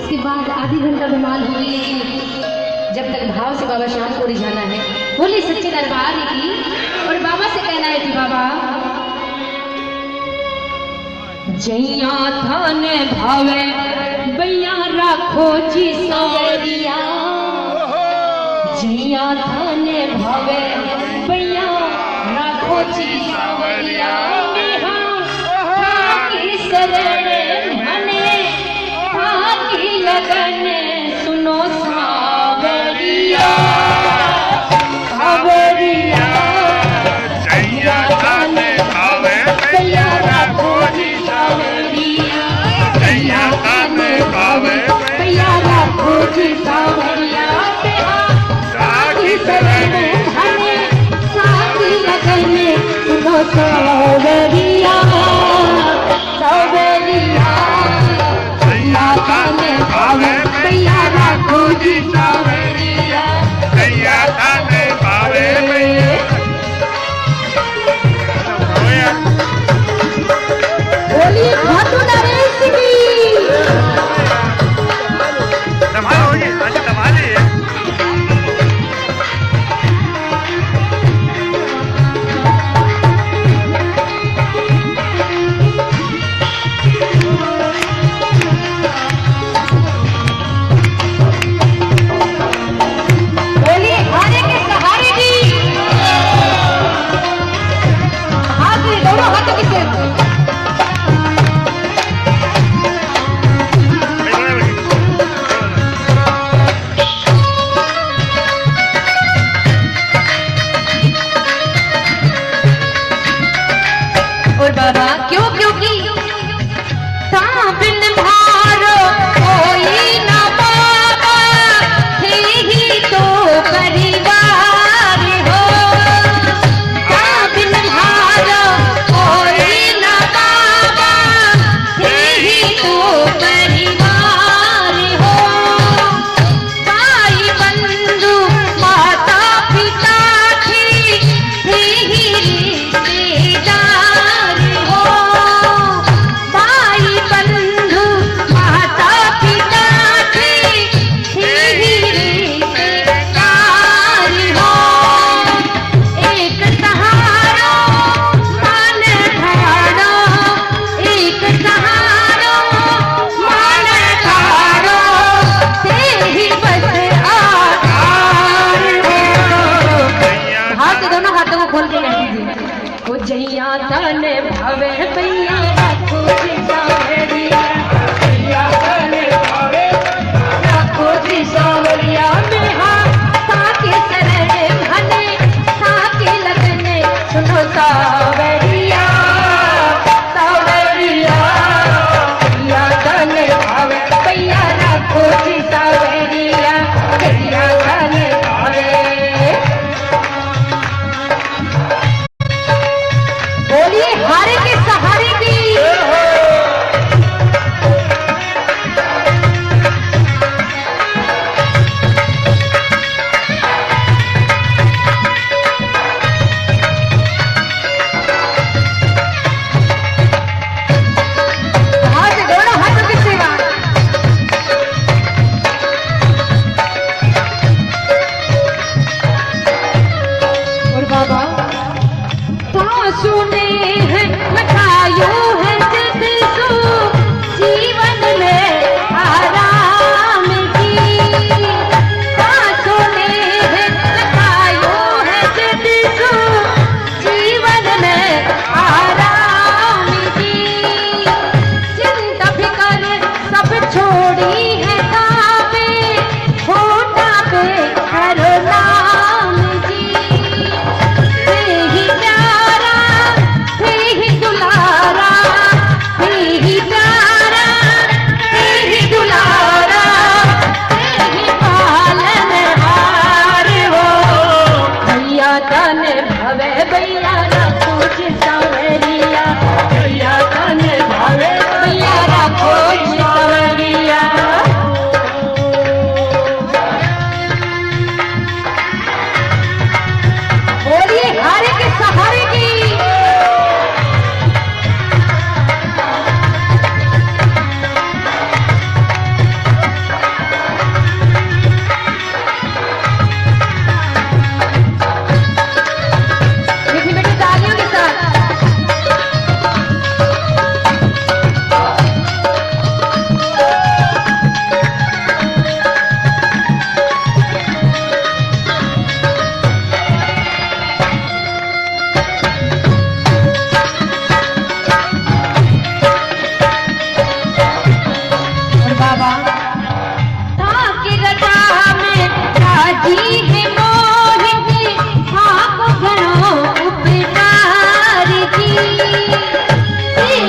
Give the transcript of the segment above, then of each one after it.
इसके बाद आधी घंटा धमाल हुई, लेकिन जब तक भाव से बाबा शाम को रिझाना है, बोले सच्चे दरबार की और बाबा से कहना है कि बाबा जैया थाने भावे बैया राखो जी सवरिया, जैया थाने भावे बैया राखो जी सवरिया, लगने सुनो सावरिया, सावरिया जैया थाने भावे बैया राखो जी सावरिया, जैया थाने भावे बैया राखो जी सावरिया, साथी सजने धने साथी लगने सुनो सावरिया, सावरिया जैया थाने भावे बैया राखो जी सावरिया, जैया थाने भावे बोलिए खाटू नरेश की धमाल होगी, आज धमाल ही है।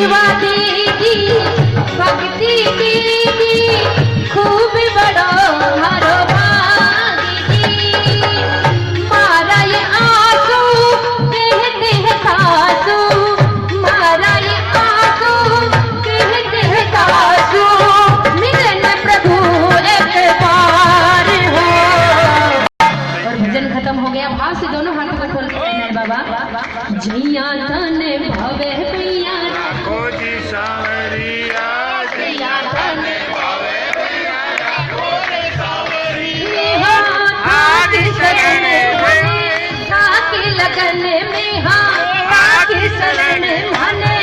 सेवा देगी भक्ति देगी खूब बड़ो हरो भागी मारा ये आंसू कहते हैं सासू मारा ये आंसू कहते हैं सासू मिलन प्रभु एक बार हो। और भजन खत्म हो गया। भाव से दोनों हाथों को खोल के कहना है बाबा जैया तन भवे भैया राखो जी सावरिया जैया तन भावे भैया राखो रे सावरिया आके शरण आके लगन में आके शरण माने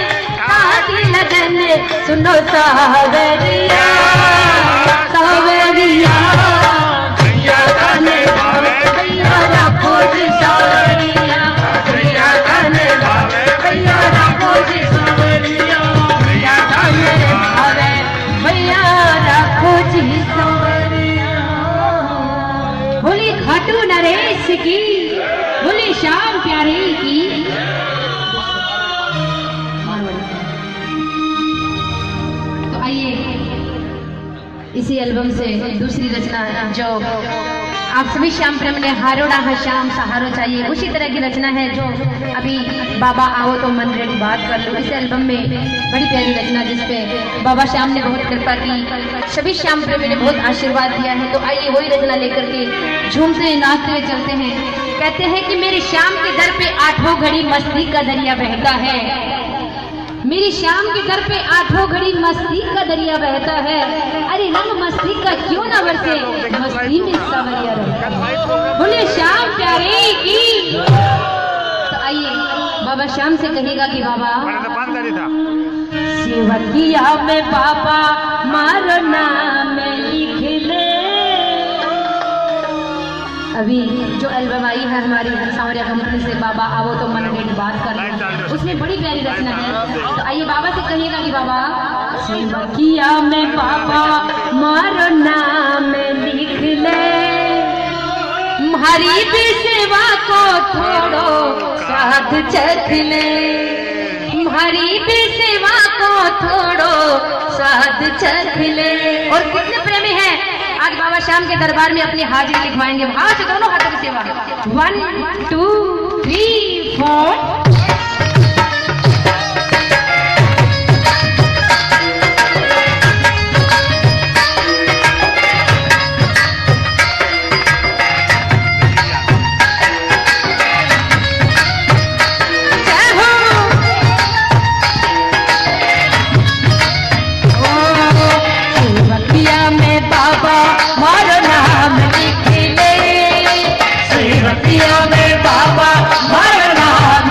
आके लगन सुनो सावरिया सावरिया जैया तन भावे भैया राखो जी सावरिया भैया तन भावे भैया राखो जी सावरिया भैया तन भावे भैया राखो जी सावरिया। बोली खाटू नरेश की बोली श्याम प्यारे की। तो आइए इसी एल्बम से दूसरी रचना जो आप सभी श्याम प्रेम ने हारो डाहा श्याम सहारो चाहिए उसी तरह की रचना है जो अभी बाबा आओ तो मन रेडी बात कर लो। इस एल्बम में बड़ी प्यारी रचना जिसपे बाबा श्याम ने बहुत कृपा की सभी श्याम प्रेमी ने बहुत आशीर्वाद दिया है। तो आइए वही रचना लेकर के झूमते नाचते हुए चलते हैं। कहते हैं कि मेरे श्याम के दर पे आठों घड़ी मस्ती का दरिया बहता है मेरी शाम के दर पे आठों घड़ी मस्ती का दरिया बहता है। अरे रंग मस्ती का क्यों ना बरसे मस्ती में सावरिया रहता है। बोले श्याम प्यारे की। तो आइए बाबा श्याम से कहेगा कि बाबा सेवकिया में बाबा मारो नाम लिख ले। अभी जो एल्बम आई है हमारी सांवरिया कंपनी से बाबा आओ तो मन रेडी बात कर रहे हैं उसमें बड़ी प्यारी रचना है। तो आइए बाबा से कहिएगा कि बाबा सेवकिया में बाबा मारो नाम लिख ले हरी भी सेवा को थोड़ो साथ चख ले हरी भी सेवा को थोड़ो साथ चख ले। और कितने प्रेमी हैं आज बाबा श्याम के दरबार में अपनी हाजिरी लिखवाएंगे। भाव से दोनों हाथों की सेवा 1 2 3 4। में बाबा मारो नाम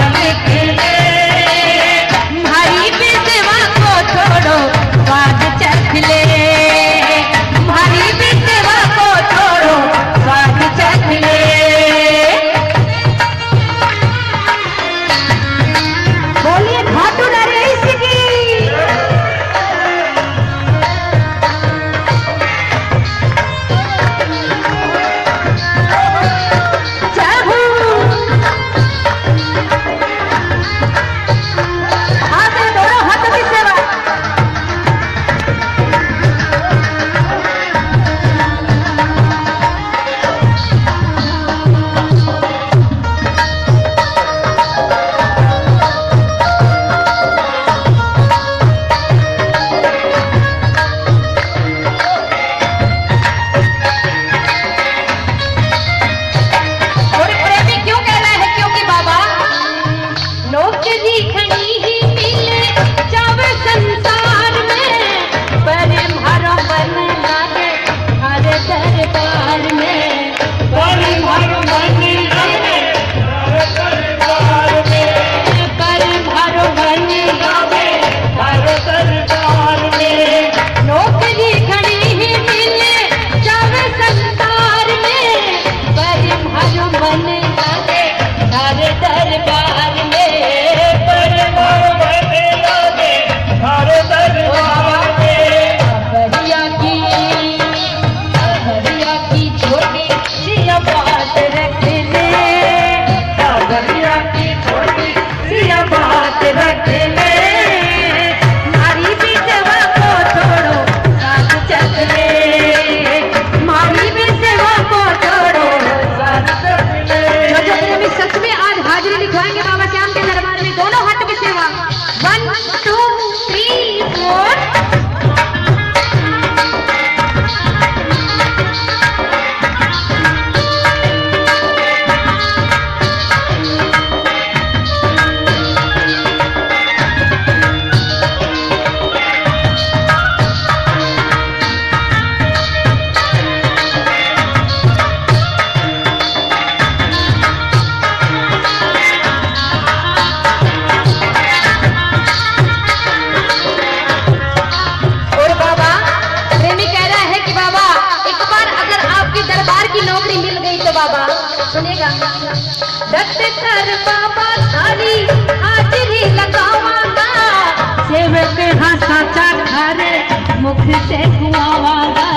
मुख से कुआवागा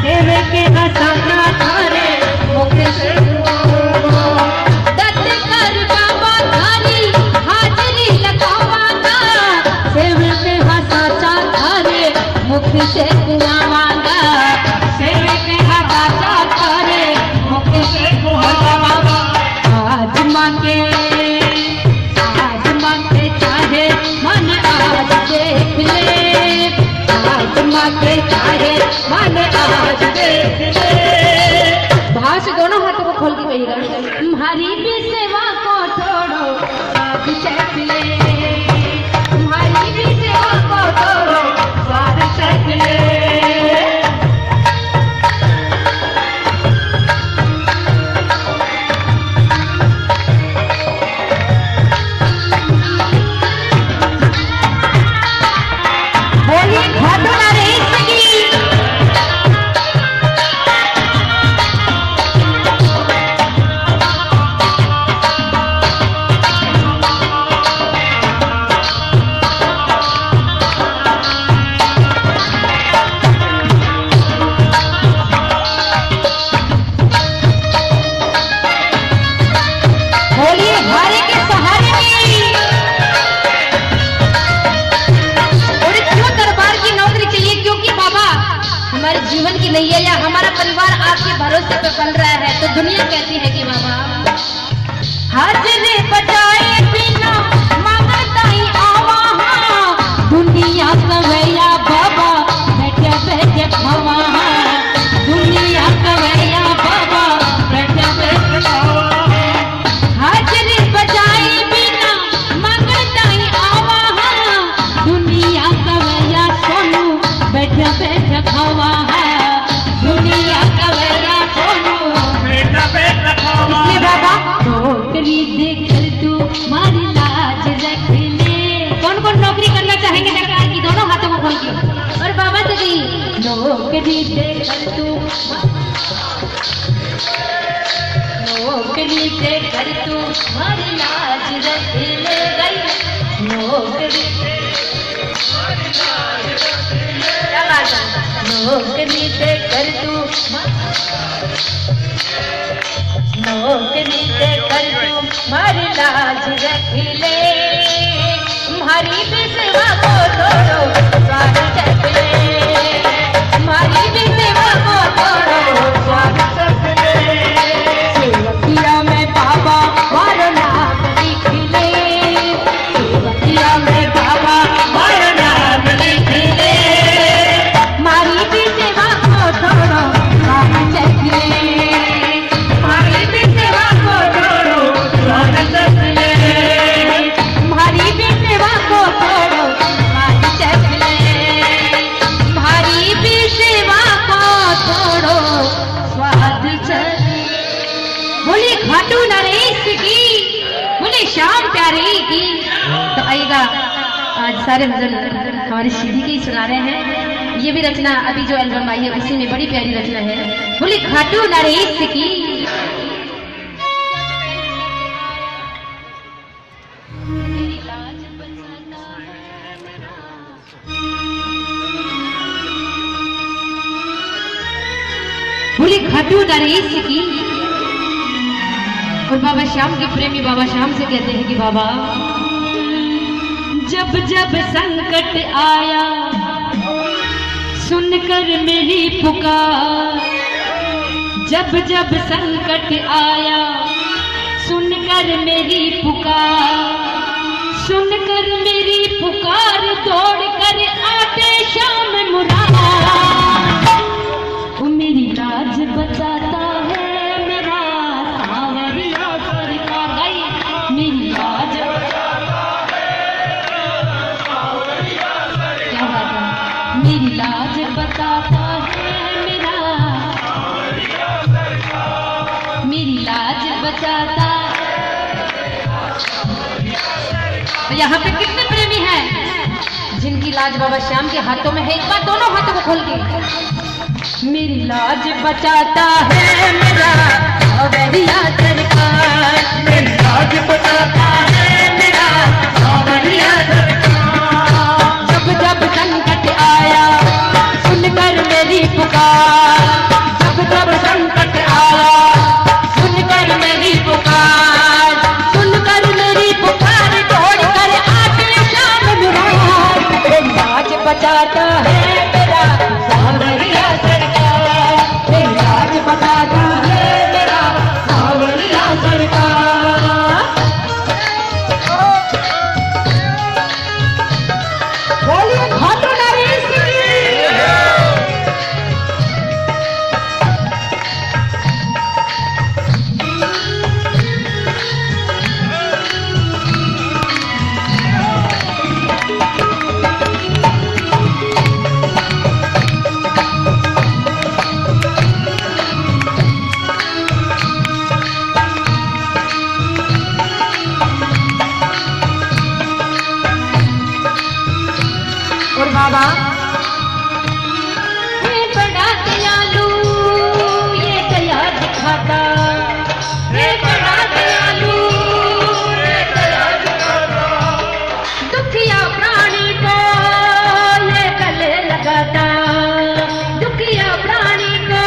सेवे के हसाना थारे मुख से दत्त कर बाबा थारी हाजरी लगावागा सेवे के हसाचा थारे मुख से कुआवागा सेवे के हसाचा थारे मुख से कुआवागा आज माँ के चाहे मन आज देख ले आज माँ के चाहे मन आज देख ले भाष दोनों हाथों को खोल के कहिएगा तुम्हारी भी सेवा को छोड़ो स्वाद चख ले तुम्हारी भी सेवा को छोड़ो स्वाद चख ले जीवन की नैया या हमारा परिवार आपके भरोसे पे बन रहा है तो दुनिया कहती है कि बाबा हाजरे बजाए बिना मांगता ही आवा दुनिया कवैया बाबा बैठे बैठे खवा दुनिया कवैया बाबा बैठे बैठे हाजरे बजाए बिना मांगता ही आवा दुनिया कवैया सोनू बैठे बैठे खवा देखकर तू मारी लाज रख ले कौन कौन नौकरी करना चाहेंगे सरकार की दोनों हाथों को खोल के और बाबा से गई नौकरी देकर तू मारी लाज रख ले गई नौकरी देकर तू नौकरी देकर तू मारी लाज रख ले तुम्हारी भी सेवा को छोड़ो स्वाद चख ले तुम्हारी भी सेवा को छोड़ो स्वाद चख ले सेवकिया में बाबा मारो नाम लिख ले सेवकिया में बाबा मारो नाम लिख ले मारी भी सेवा को छोड़ो स्वाद चख ले खाटू नरेश की बोले श्याम प्यारे की तो आइएगा आज सारे भजन हमारी सीधी के ही सुना रहे हैं ये भी रचना अभी जो एल्बम आई है उसी में बड़ी प्यारी रचना है बोले खाटू नरेश की बोले खाटू नरेश की और बाबा श्याम के प्रेमी बाबा श्याम से कहते हैं कि बाबा जब जब संकट आया सुनकर मेरी पुकार जब जब संकट आया सुनकर मेरी पुकार दौड़ कर आते श्याम मुराद वो मेरी लाज बचाता है मेरा सावरिया सरकार मेरी लाज क्या बात है मेरी लाज बताता है मेरी लाज बचाता तो यहाँ पे कितने प्रेमी हैं जिनकी लाज बाबा श्याम के हाथों में है एक बार दोनों हाथों को खोल के मेरी लाज बचाता है मेरा सावरिया सरकार मेरी लाज बचाता है मेरा सावरिया सरकार जब जब संकट आया बचाता है मेरा सांवरिया सरकार, मेरी लाज बचाता है मेरा सांवरिया सरकार। बोलिए खाटू नरेश की। और बाबा ये बड़ा दयालु, ये दया दिखाता, ये बड़ा दयालु, ये दया दिखाता, दुखिया प्राणी को ये गले लगाता, दुखिया प्राणी को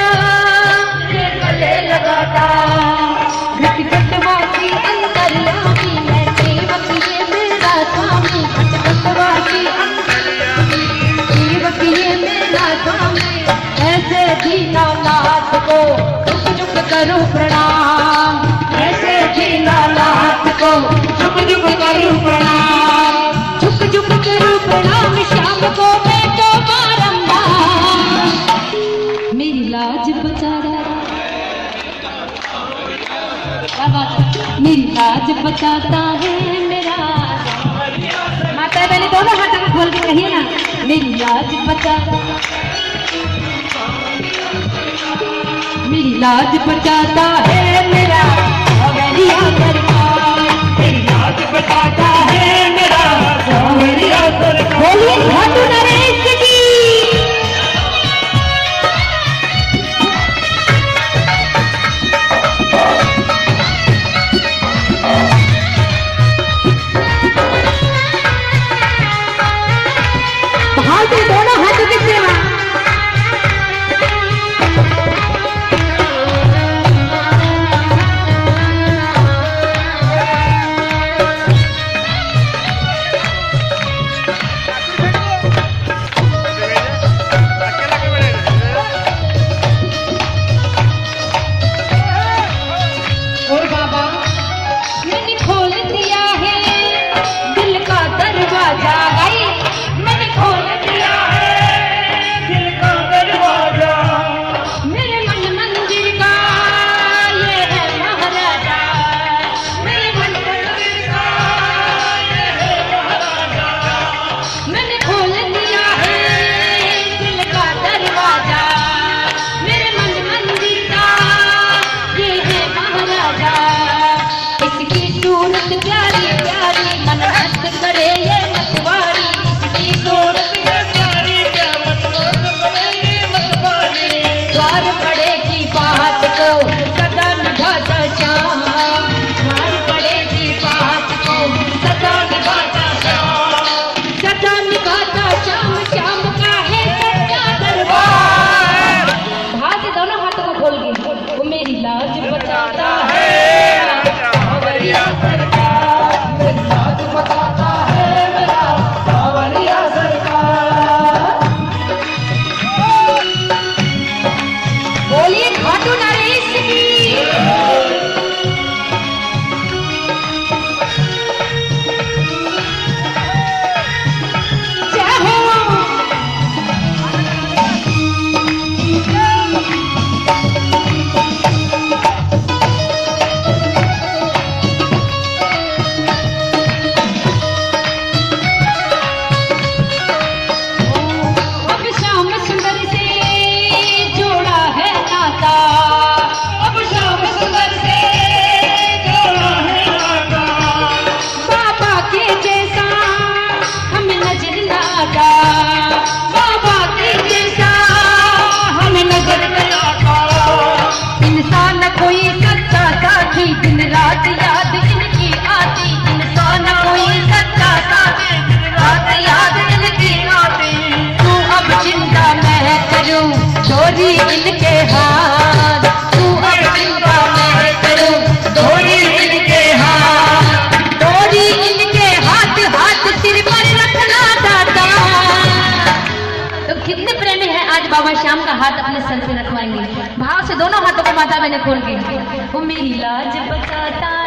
ये गले लगाता। घटघटवासी अंतर्यामी है सेवक ये मेरा स्वामी, घटघटवासी सेवक ये मेरा स्वामी, ऐसे दीनानाथ को झुक झुक करूं प्रणाम, ऐसे दीनानाथ को झुक झुक करूं प्रणाम, झुक झुक करूं प्रणाम श्याम को मैं तो बारंबार। मेरी लाज बचा रहा, मेरी लाज बचाता है मेरा, माता बहनी दोनों हाथों में खोल के कहिए ना, मेरी लाज बचाता, मेरी लाज बचाता है मेरा सांवरिया सरकार, मेरी लाज बचाता है मेरा सांवरिया सरकार। बोलिए खाटू नरेश की। बहादुर दोनों हाथों की सेवा। बाबा श्याम का हाथ अपने सर पे रखवाएंगे। भाव से दोनों हाथों को माता मैंने खोल के, वो मेरी लाज बचाता